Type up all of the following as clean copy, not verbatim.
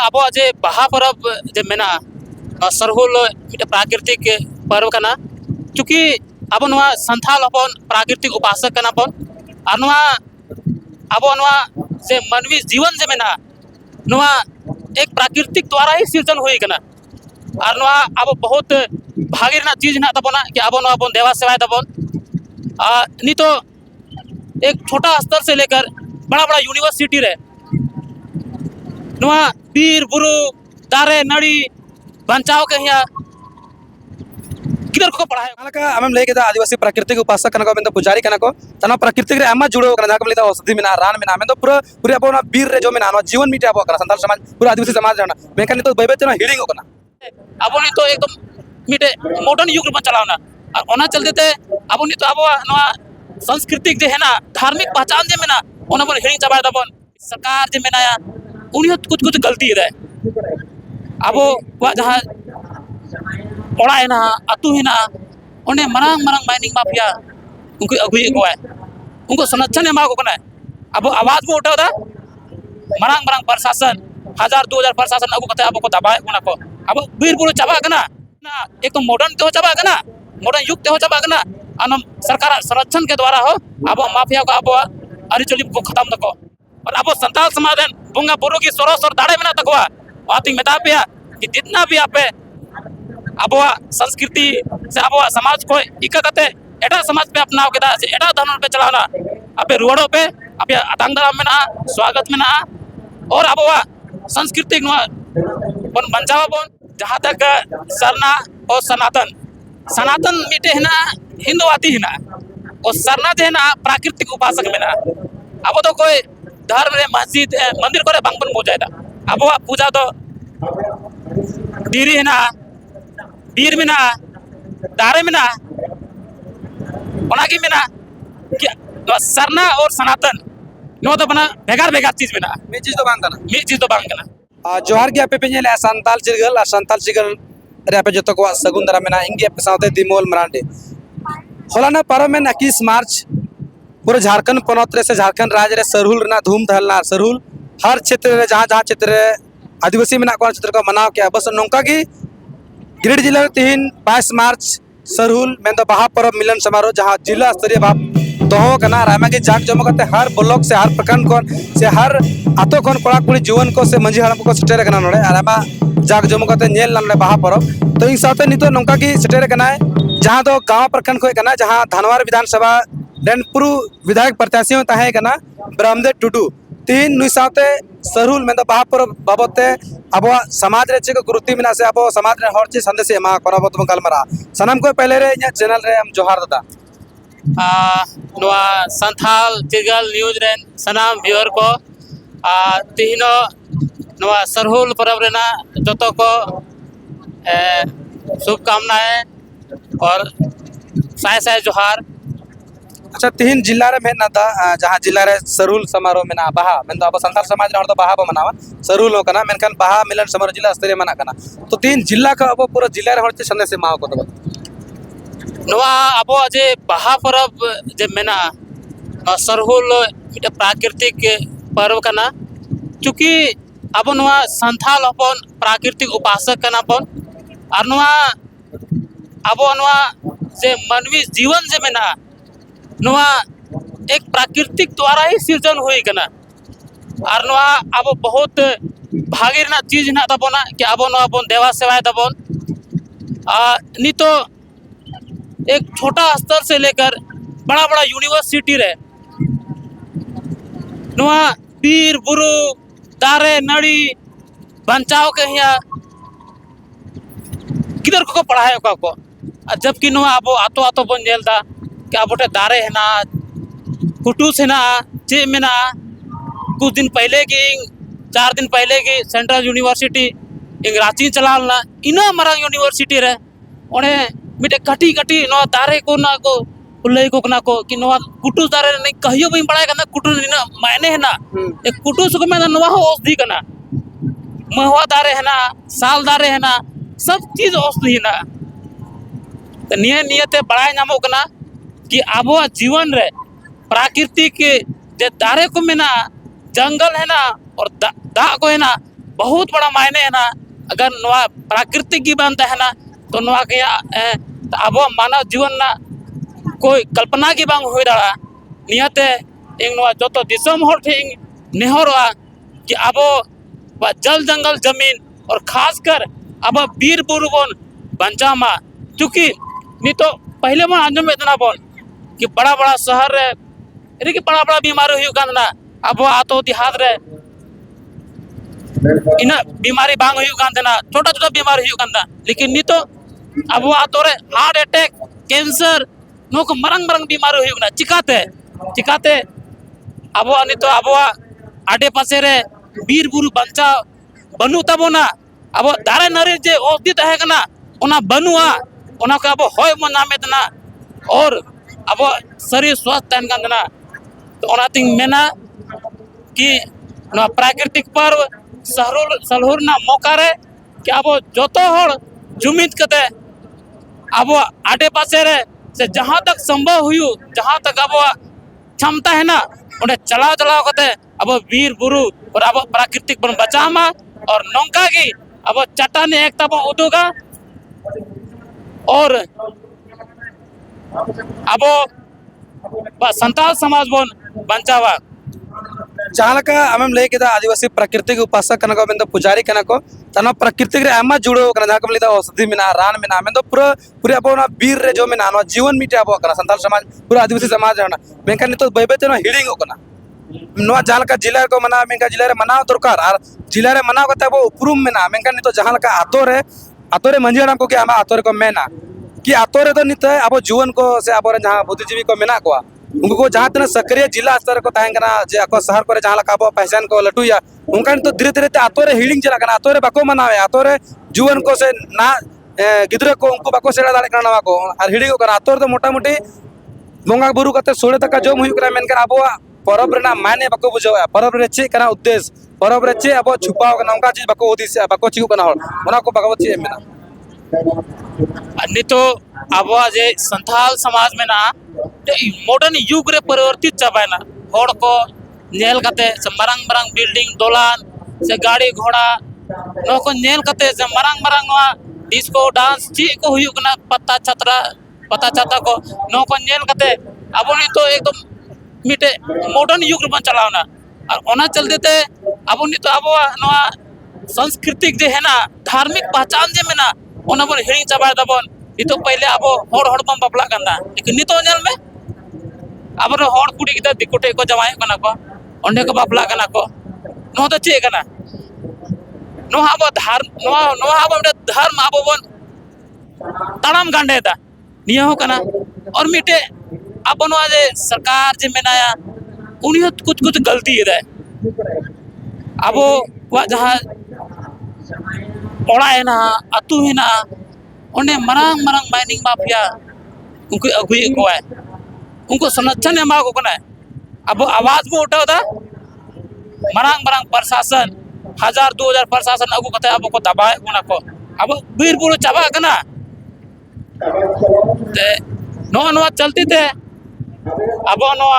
अब जे बाहा परब जे मेना सरहुल प्राकृतिक पर्व कना चूँकि अब संथाल हपन प्राकृतिक उपासक कना पन और अब से मानवी जीवन जे मेना एक प्राकृतिक द्वारा ही सृजन हुई कना और अब बहुत भागे चीज ना तबना कि अब बन देवा सेवाय तबन नितो एक छोटा स्तर से लेकर बड़ा बड़ा यूनिवर्सिटी रे बीर बुरु दारे नड़ी बंचाव के हिया किधर को पढ़ाए आमें लय केदा आदिवासी प्राकृतिक उपासक कना को मेन पुजारी कना को तना प्राकृतिक रे आमा जुड़ो कना जाको लेदा औषधि मेना रान मेना मेन पूरा पूरा अब बीर रे जो मेना जीवन मिटे अब कना संताल समाज पूरा आदिवासी समाज रहना मेन तो बैबे तना हिडिंग कना अब तो एकदम मिटे मॉडर्न युग में चलावना और ओना चलते ते अब तो अब सांस्कृतिक जे है ना धार्मिक पहचान जे मेना ओना बन हिडिंग चाबा दबन सरकार जे मेना उनी कुछ कुछ गलती रे अब जहाँ ओड़ा हेना अतु हेना ओने मरंग मरंग माइनिंग माफिया उनको अगुई गोय उनको संरक्षण एमा को कना अब आवाज को उठावदा मरंग मरंग प्रशासन 1000-2000 प्रशासन अगु कते अब को दबाए कोना को अब बीर बुरु चाबा कना ना एक तो मॉडर्न तो चाबा कना मॉडर्न युग तो चाबा कना अन सरकार संरक्षण के द्वारा हो अब माफिया को अब अरिचली को खत्म तको और अब संताल समाधान बुंगा बुरु की सोर दाड़े में ना तकवा आती मेता पे कि जितना भी आपे अब संस्कृति से अब समाज को इका कते एटा समाज पे अपनाव केदा से एटा धर्म पे चलाना आपे रुवाड़ो पे आपे अतांग दाराम में ना स्वागत में ना और अब संस्कृति बन बंचावा बन जहाँ तक सरना और सनातन मिटे है ना हिंदुवादी है ना और सरना जे है ना प्राकृतिक उपासक में ना अब तो कोई धर्म रे मस्जिद मंदिर करे बांगबन बोजायदा अब पूजा तो डीरी है ना बीर में ना दारे में ना ओनागी में ना सरना और सनातन नो तो बना भेगार भेगार चीज में ना मी चीज तो बांग कना जोहार गे आपे पेने संताल चिरगल रे आपे जतो को सगुन दरा में ना इंगे आपे साथे दिमोल मरांडे होलाना पारो में 21 मार्च पूरे झारखंड पनौत रे से झारखंड राज्य रे सरहुल रे ना धूम धहलना सरहुल हर क्षेत्र रे जहाँ क्षेत्र रे आदिवासी में को क्षेत्र को मनाव के बस नौका की गिरिडीह जिला रे तीन 22 मार्च सरहुल में बाहा पर्व मिलन समारोह जहाँ जिला स्तरीय भाव दोहो कना रायमा के जाक जमो करते हर ब्लॉक से हर प्रखंड को से हर आतो कोन कोड़ा कुड़ी जीवन को से मंजी हड़म को सेटेर कना नोड़े रायमा जाक जमो करते नेल नाम बाहा पर्व तो इन साथे नितो नौका की सेटेर कना जहाँ दो गांव प्रखंड को कना जहाँ धनवार विधानसभा डेनपुरु विधायक प्रत्याशी ताहे कना ब्रह्मदेव टुडू तीन नुई साथे सरहुल में बाहा पर्व बाबते अब समाज रे चेक गुरुति मिना से अब समाज रे हर चीज संदेश एमा कोना बतम गलमरा सनम को पहले रे इन चैनल रे हम जोहार दादा संथाल चिरगल न्यूज रेन सनाम व्यूअर को तीनो सरहुल पर्व रेना जतो को शुभकामनाएं और साय साय जोहार अच्छा तीन जिला रे मेन ना जहाँ जिला रे सरहुल समारोह में ना बाहा मेन अब संथाल समाज रे बाहा मनावा सरहुल हो कना मेनखान बाहा मिलन समारोह जिला स्तरीय मना कना तो तीन जिला का अब पूरा जिला रे हर संदेश मा को तो अब जे बाहा पर्व जे मेना सरहुल प्राकृतिक पर्व कना चूँकि अब संथाल हपन प्राकृतिक उपासक कना पन और अब से मानवी जीवन जे मेना एक प्राकृतिक द्वारा ही सृजन हुई कना और अब बहुत भागे चीज ना तबना कि अब बन देवा सेवाय तबन नितो एक छोटा स्तर से लेकर बड़ा बड़ा यूनिवर्सिटी रे बीर बुरु दारे नड़ी बंचाव के हिया किधर को पढ़ाए को जबकि अब आतो आतो बन जेलदा कि अब दारे है ना कुटूस है ना चे में ना कुछ दिन पहले की 4 दिन पहले की सेंट्रल यूनिवर्सिटी इंग्राची चलाल ना इना मरंग यूनिवर्सिटी रे ओने मिटे कटी कटी नो दारे को ना को लय को ना को कि नो कुटूस दारे नहीं कहियो बई पढ़ाए कना कुटूस ना मायने है ना एक कुटूस को में नवा हो औषधि कना महवा दारे है ना साल दारे है ना सब चीज औषधि है ना तो नियते बड़ाई नामो कना कि अब जीवन रे प्राकृतिक जे दारे को में ना जंगल है ना और दा को है ना बहुत बड़ा मायने है ना अगर नवा प्राकृतिक की बन तहना तो नवा के अब मानव जीवन ना कोई कल्पना की बांग हुई दाड़ा नियते इन नवा जो तो दिसम होड़ थे नेहरवा कि अब जल जंगल जमीन और खासकर अब बीर बुरु बन बंचा मा क्योंकि नहीं तो पहले बन आंजम इतना बोल कि बड़ा बड़ा शहर रे कि बड़ा बड़ा बीमारी हुई ना अब आतो देहात रे इन बीमारी बांग हुई ना छोटा छोटा बीमारी हुई ना लेकिन नहीं तो अब आतो रे हार्ट अटैक कैंसर नो को मरंग मरंग बीमारी हुई ना चिकाते चिकाते अब नहीं तो अब आडे पासे रे बीर बुरु बंचा बनू तबोना अब दारे नारे जे औषधि तहे कना ओना बनुआ ओना को अब होय मन नामे तना और अब शरीर स्वस्थ तहन कांदना तो ओना तिंग मेना कि ना प्राकृतिक पर्व सलहुर ना मौका रे कि अब जोतो होड़ जुमित कते अब आडे पासे रे से जहां तक संभव हुई जहां तक अब क्षमता है ना उन्हें चलाव चलाव कते अब वीर बुरु और अब प्राकृतिक बन बचामा और नौका की अब चट्टान एकता बन उदोगा और अब संताल समाज बन बंचावा जहाँ आमें लय के आदिवासी प्राकृतिक उपासक कना को मेन पुजारी कना को तना प्राकृतिक रे आमा जुड़ो कना जहाँ को लेदा औषधि मेना रान मेना मेन पूरा पूरे अब बीर रे जो मेना जीवन मीटे अब कना संताल समाज पूरा आदिवासी समाज रहना मेनका नितो बैबे ते हिड़िंग कना नवा जहाँ जिला को मना मेनका जिला रे मनाव दरकार और जिला रे मनाव कते अब उपरुम मेना मेनका नितो जहाँ आतो रे मंझी हड़ाम को के आमा आतो रे को मेना कि आतो रे तो नित अब जुवन को से अब जहाँ बुद्धिजीवी को मेना को उनको जहाँ तना सक्रिय जिला स्तर को तहन कना जे ako शहर को जहाँ लका अब पहचान को लटुया उनका तो धीरे धीरे आतो रे हिड़िंग चला कना आतो रे बाको मनावे आतो रे जुवन को से ना गिद्रा को उनको बाको सेड़ा दाड़े कना नवा को और हिड़िंग को आतो रे तो मोटा मोटी बोंगा बुरु कते सोड़े तक जम हुई करा मेनकर अब परब रेना मायने बाको बुझावा परब रे चे कना उद्देश्य परब रे चे अब छुपाव कना उनका चीज बाको होदी से बाको चिकु कना ओना को भगवत चे मेना नितो अब जे संथाल समाज में ना मॉडर्न युग रे परिवर्तित चाबायना होड़ को नेल कते से मरंग मरंग बिल्डिंग दोलान से गाड़ी घोड़ा नो को नेल कते से मरंग मरंग डिस्को डांस ची को हुई कना पत्ता छाता को नो को नेल कते अब नहीं तो एकदम मिटे मॉडर्न युग रे बन चलावना और ओना चल देते अब नहीं तो अब नवा सांस्कृतिक जे है ना धार्मिक पहचान जे में ना ओना बन हिड़ी चाबा दबन तो पहले अब होड़ होड़ बम बपला कना लेकिन नितो नेल में अब होड़ कुड़ी किता दिकुटे को जमाय कना को ओंडे को बपला कना को नो तो चे कना नो अब धर्म अब बन ताड़ाम गांडेता निया हो कना और मिटे अब नो जे सरकार जे मेनाया उनी कुछ कुछ गलती है अब वा जहां ओड़ा है ना अतु है ना ओने मरंग मरंग माइनिंग माफिया उनको अगुई को है उनको संरक्षण एमा को कना अब आवाज में उठावदा मरंग मरंग प्रशासन 1000-2000 प्रशासन अगु कते अब को दबाए कोना को अब बीर बुरु चाबा कना ते नो चलती थे अब नो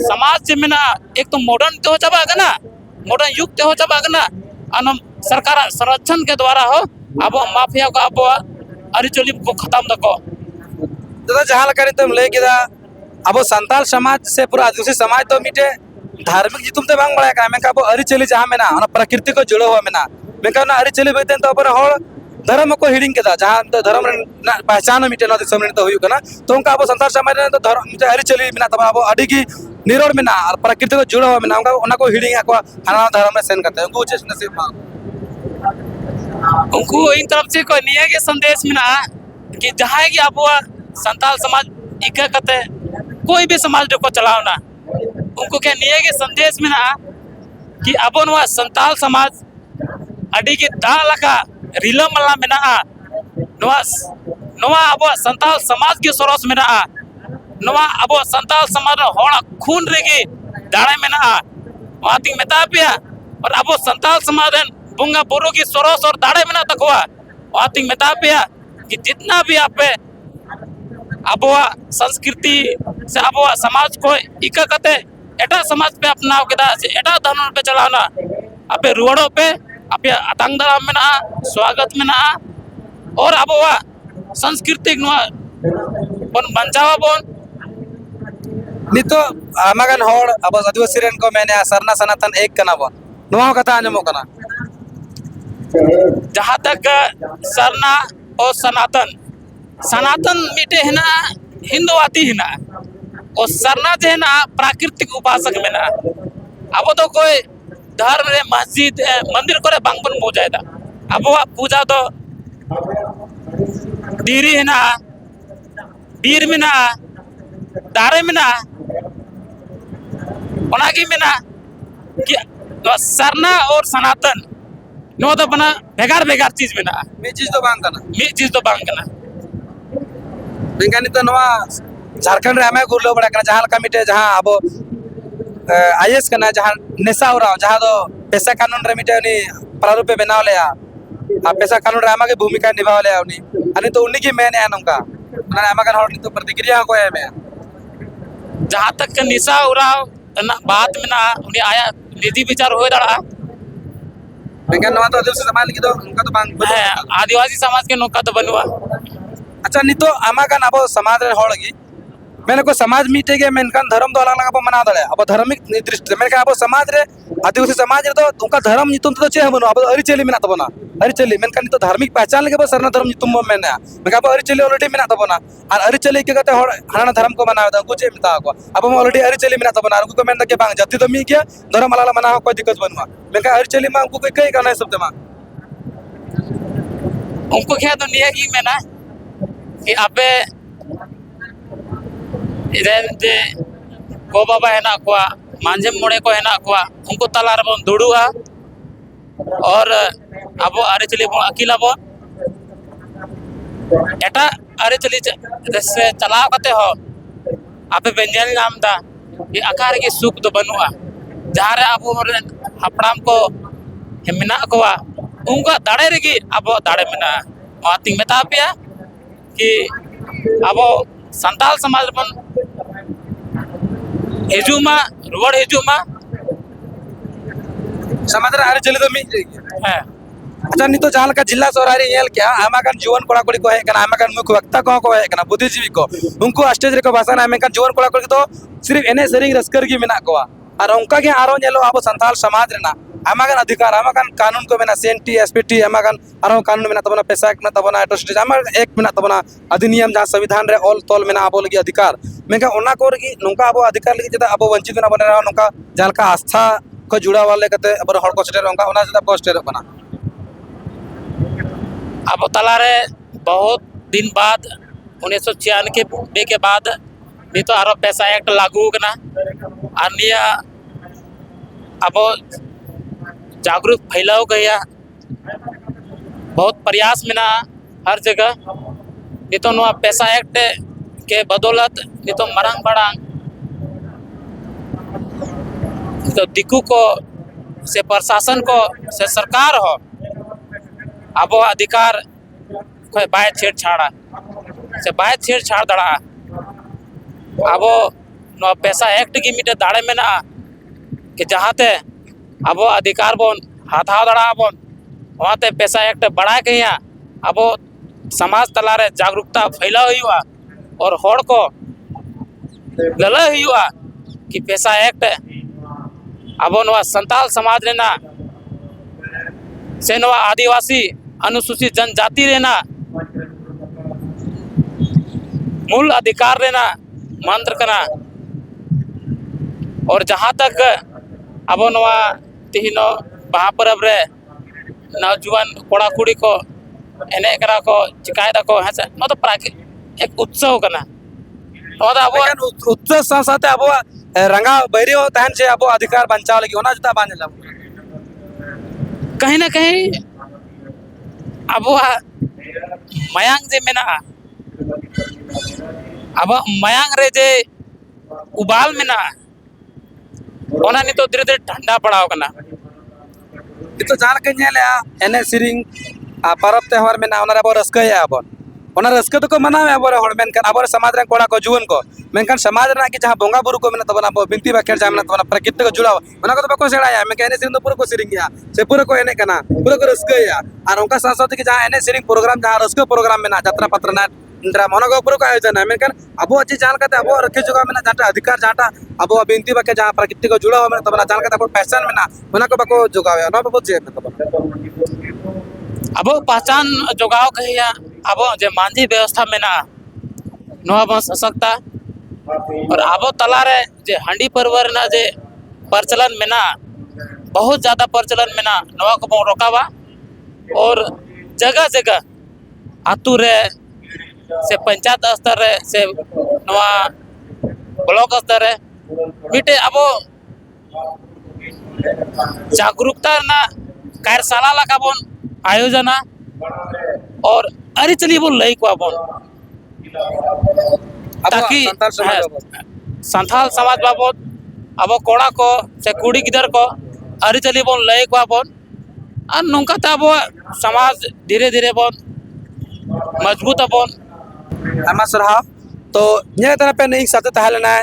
समाज जे मेना एक तो मॉडर्न तो चाबा कना मॉडर्न युग तो चाबा कना अन सरकार संरक्षण के द्वारा हो अब माफिया को अब अरिचोली को खत्म तको दादा जहाँ लगा तुम लय के अब संताल समाज से पूरा आदिवासी समाज तो मिटे धार्मिक जी तुम ते बांग बड़ा का मेनका अब अरिचोली जहाँ मेना प्रकृति को जुड़ो हुआ मेना मेनका ना अरिचोली बेते तो अपन होड़ धर्म को हिड़िंग के जहाँ तो धर्म पहचान मिटे ना दिसम तो हुई कना तो उनका अब संताल समाज तो धर्म अरिचोली मेना तब अब अड़ी की निरोड़ मेना और प्रकृति को जुड़ो हुआ मेना उनका को हिड़िंग को हाना धर्म में सेन करते हैं उनको चेष्टा नसीब उनको इन तरफ से कोई निया के संदेश में ना कि जहाँ की अब संताल समाज इका कते कोई भी समाज को चलावना उनको क्या निया के संदेश में ना कि अब नवा संताल समाज अड़ी की दालका रिला मल्ला में ना नवा अब संताल समाज के सरोस में ना नवा अब संताल समाज होड़ा खून रेगी दाड़े में ना वाती मेता पिया और अब संताल समाज बुंगा बुरु की सरोस और दाड़े में ना तकवा वाती मेता पिया कि जितना भी आप अब संस्कृति से अब समाज को इका कते एटा समाज पे अपनाव के एटा धर्म पे चलाना आपे रुवड़ो पे आपे अतांग दाराम मेना स्वागत मेना और आबोवा सांस्कृतिक नवा बन बंचावा बोन नितो आमागान होड़ अब आदिवासी रेन को मैंने सरना सनातन एक कना बोन नवा कथा आंजमो कना जहाँ तक सरना और सनातन सनातन मिटे है ना हिंदुवाती है ना और सरना जो है ना प्राकृतिक उपासक में ना अब तो कोई धर्म रे मस्जिद मंदिर करे बांगबन मोजायदा अब पूजा तो दीरी है ना बीर में ना दारे में ना ओनागी में ना कि सरना और सनातन नो तो बना बेकार बेकार चीज में ना मी चीज तो बांग कना मी चीज तो बांग कना बेंगानी तो नवा झारखंड रे हमें गुरलो बड़ा कना जहां का मिटे जहां अब आईएएस कना जहां नेसा उराव जहां दो पैसा कानून रे मिटे उनी प्रारूप पे बनाव ले आ पैसा कानून रे आमा के भूमिका निभाव ले उनी अनि तो उन्हीं की मैंने है नंका ना आमा का होड़ तो प्रतिक्रिया को है मैं जहाँ तक निशा उराव ना बात में ना उन्हें आया निधि विचार हो दड़ा बेंगान नवा तो आदिवासी समाज की तो उनका तो बांग है आदिवासी समाज के नौका तो बनवा अच्छा नितो आमा का नाबो समाज रे होड़ गी मैंने को समाज मीटे के मेनकान धर्म तो अलग अलग मना दले अब धार्मिक दृष्टि मैंने अब समाज रे आदिवासी समाज रे तो उनका धर्म नितुम तो चे बनो अब अरिचली मेना तबना अरिचली मेनकान तो धार्मिक पहचान लगे सरना धर्म नितुम मेना मैं अब अरिचली ऑलरेडी मेना तबना और अरिचली के कहते हना धर्म को मनावे को चे मिता को अब हम ऑलरेडी अरिचली मेना तबना उनको को मेन के बांग जाति तो मी के धर्म अलग मना कोई दिक्कत बनवा मैं का अरिचली में उनको कोई कई करना है शब्द में उनको क्या तो नहीं है कि मैं ना कि अबे इधर जे को बाबा है ना को मांझे मोड़े को है ना को उनको तलार बन दुड़ुआ और अब अरे चली बो अकेला बो एटा अरे चली से चलाव कते हो आपे बेंजल नाम दा ये आकार के सुख तो बनुआ जहाँ रे अब हपड़ाम को हिमना को उनका दाड़े रेगी अब दाड़े में ना मातिंग में तापिया कि अब संताल समाज बन हेजुमा रुवड़ हेजुमा समाज रे अरिचली तो मी है अच्छा नहीं तो जहाँ का जिला सोरारी येल क्या आमाकान जीवन कोड़ा कोड़ी को है कना आमाकान मुख्य वक्ता को है कना बुद्धिजीवी को उनको स्टेज रे को भाषण आमाकान जीवन कोड़ा कोड़ी तो सिर्फ एने सेरिंग रस्कर की मेना को और उनका के आरो नेलो अब संताल समाज रे ना आमाकान अधिकार आमाकान कानून को मेना सेंटी एसपीटी आमाकान आरो कानून मेना तबना पैसा में तबना एटोस्टेज आमा एक मेना तबना अधिनियम जहाँ संविधान रे ऑल तोल मेना अब लगी अधिकार मेका ओना को रगी नुका अब अधिकार लगी जदा अब वंचित ना बने नुका जहाँ का आस्था को जुड़ा वाले कते अब हड़ को स्टेर उनका ओना जदा को स्टेर बना अब तलारे बहुत दिन बाद 1996 के बाद नहीं तो आरो पैसा एक्ट लागू कना अन्य अब जागरूक फैलाव गया बहुत प्रयास में ना हर जगह नहीं तो नुआ पैसा एक्ट के बदौलत नहीं तो मरंग बड़ांग तो दिक्कू को से प्रशासन को से सरकार हो अब अधिकार कोई बाय छेड़छाड़ा से बाय छेड़छाड़ दड़ा अब नो पैसा एक्ट की मिटे दाड़े में ना कि जहाँ ते अब अधिकार बोन हाथाव दड़ा बोन वहाँ ते पैसा एक्ट बढ़ा के यहाँ अब समाज तलारे जागरूकता फैला हुआ और होड़ को लला हुआ कि पैसा एक्ट अब नवा संताल समाज रहना से नवा आदिवासी अनुसूचित जनजाति रहना मूल अधिकार रहना मंत्र करना और जहाँ तक अब नवा तिहिनो बहा परब रे नौजवान कोड़ा कुड़ी को एने करा को चिकायदा को है से नो तो एक उत्सव करना नो तो अब उत्सव साथ अब रंगा बैरी हो तहन से अब अधिकार बंचाव लगी होना जुता बांध ला कहीं ना कहीं अब मयांग जे मेना अब मयांग रे जे उबाल मेना ओना नि तो धीरे धीरे ठंडा पड़ाव कना तो जान के नेले एने सिरिंग परब त्योहार में ना ओना रे रस्कया अब ओना रस्क तो को मनावे आबोरे हर मेनखान आबोरे समाज रे कोड़ा को जुवन को मेनखान समाज रे की जहां बोंगा बुरु को मेना तबना बो बिनती बाखेर जहां मेना तबना प्रकृति को जुड़ाव ओना को तो बको सेड़ाया मेनखान एने सिरिंग तो पूरा को सिरिंग गया से पूरा को एने कना पूरा को रस्क या और उनका सांस्कृतिक की जहां एने सिरिंग प्रोग्राम जहां रस्क प्रोग्राम मेना यात्रा पत्रना इंद्रा मोना को पूरा को आयोजन है मेनखान अबो अच्छी जान करते अबो रखे जगह मेना जाटा अधिकार जाटा अबो बिनती बाके जहां प्रकृति को जुड़ाव मेना तबना जान करते अबो फैशन मेना ओना को बको जोगावे ओना बको जे अब पहचान जोगाव कहिया अब जे मांझी व्यवस्था में ना नवा बन सशक्ता और अब तलारे जे हंडी परवर ना जे प्रचलन में ना बहुत ज़्यादा प्रचलन में ना नवा को बन रोकावा और जगह जगह आतु रे से पंचायत स्तर रे से नवा ब्लॉक स्तर रे मिटे अब जागरूकता ना कार्यशाला लगा बन आयोजना और अरिचली बोल लई को बन ताकि संथाल समाज बाबत अब कोड़ा को से कुड़ी गिदर को अरिचली बन लई को बन और नौका ते अब समाज धीरे धीरे बन मजबूत बन आमा सरहा तो ये तरह पे नहीं साथ तहलना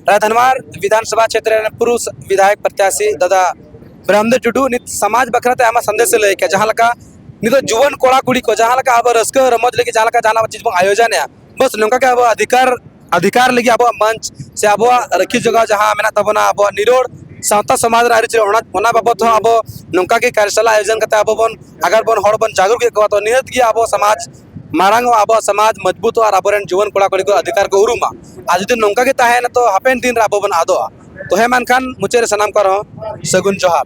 राधनवार विधानसभा क्षेत्र में पुरुष विधायक प्रत्याशी दादा ब्रह्मदेव टुडू नित समाज बखराते आमा संदेश ले के जहां लका नित जुवन कोड़ा कुड़ी को जहां लका अब रस्क रमज लेके जहां लका जाना चीज बो आयोजन है बस नोका के अब अधिकार लगी अब मंच से अब रखी जगह जहां मेना तबना अब निरोड़ सावता समाज रे आरिच ओना बाबत हो अब नोका के कार्यशाला आयोजन करते अब बन अगर बन हड़ बन जागरूक के तो निहत गया अब समाज मारांग अब समाज मजबूत और अब जुवन कोड़ा कुड़ी को अधिकार को उरुमा आज दिन नोका के ताहे न तो हापेन दिन रे अब बन आदो तो हे मानखान मुचेरे सनाम कर सगुन जोहार।